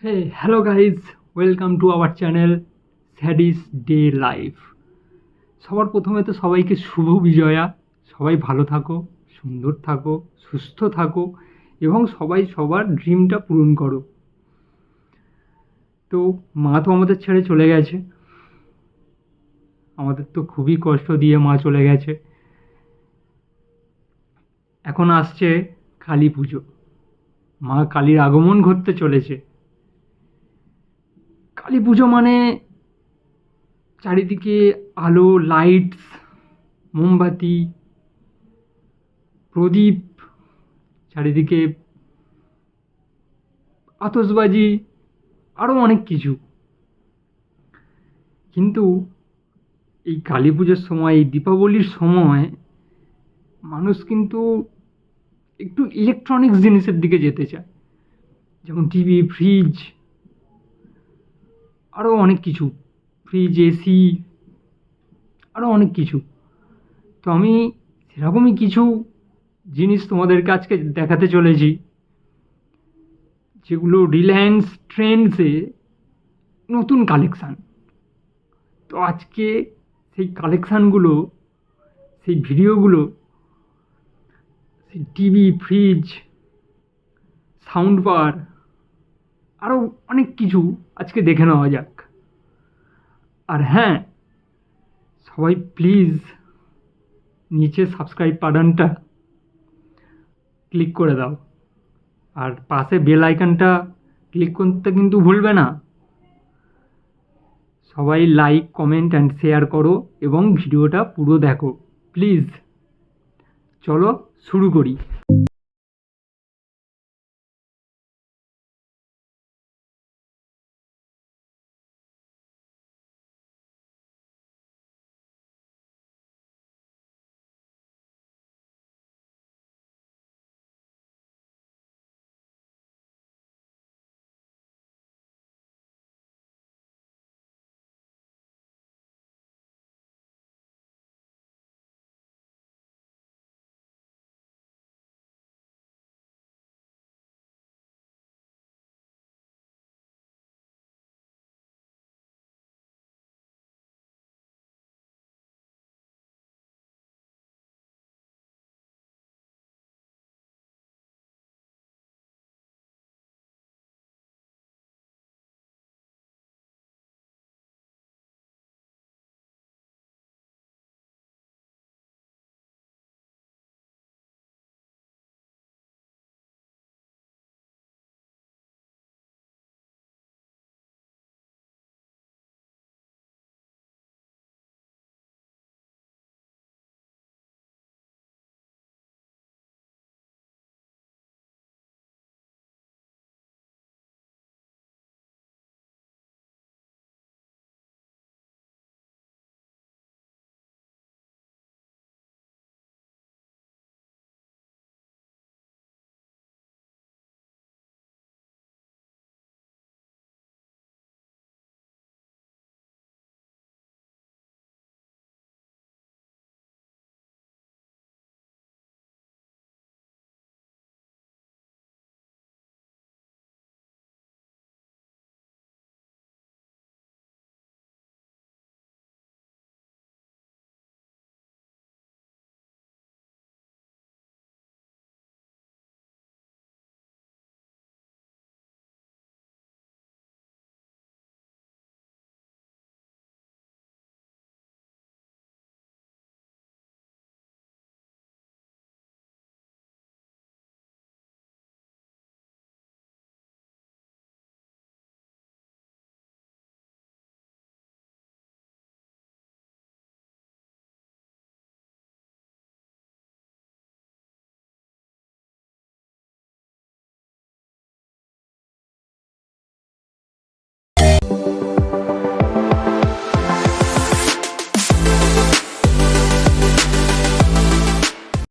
Hey, hello guys, welcome to our channel Sadis Day Life. সবার প্রথমে তো সবাইকে শুভ বিজয়া। সবাই ভালো থাকো, সুন্দর থাকো, সুস্থ থাকো এবং সবাই সবার ড্রিমটা পূরণ করো। তো মা তো আমাদের ছেড়ে চলে গেছে, আমাদের তো খুবই কষ্ট দিয়ে মা চলে গেছে। এখন আসছে কালী পুজো, মা কালীর আগমন ঘটতে চলেছে। কালী পুজো মানে চারিদিকে আলো, লাইটস, মোমবাতি, প্রদীপ, চারিদিকে আতশবাজি, আরও অনেক কিছু। কিন্তু এই কালী পুজোর সময়, এই দীপাবলির সময় মানুষ কিন্তু একটু ইলেকট্রনিক্স জিনিসের দিকে যেতে চায়, যেমন টিভি, ফ্রিজ, আরও অনেক কিছু, ফ্রিজ, এসি, আরও অনেক কিছু। তো আমি সেরকমই কিছু জিনিস তোমাদেরকে আজকে দেখাতে চলেছি, যেগুলো রিলায়েন্স ট্রেন্ডসে নতুন কালেকশান। তো আজকে সেই কালেকশানগুলো, সেই ভিডিওগুলো, সেই টিভি, ফ্রিজ, সাউন্ড বার, আরও অনেক কিছু আজকে দেখে নেওয়া যাক। আর হ্যাঁ, সবাই প্লিজ নিচে সাবস্ক্রাইব বাটনটা ক্লিক করে দাও, আর পাশে বেল আইকনটা ক্লিক করতে কিন্তু ভুলবে না। সবাই লাইক, কমেন্ট অ্যান্ড শেয়ার করো এবং ভিডিওটা পুরো দেখো প্লিজ। চলো শুরু করি।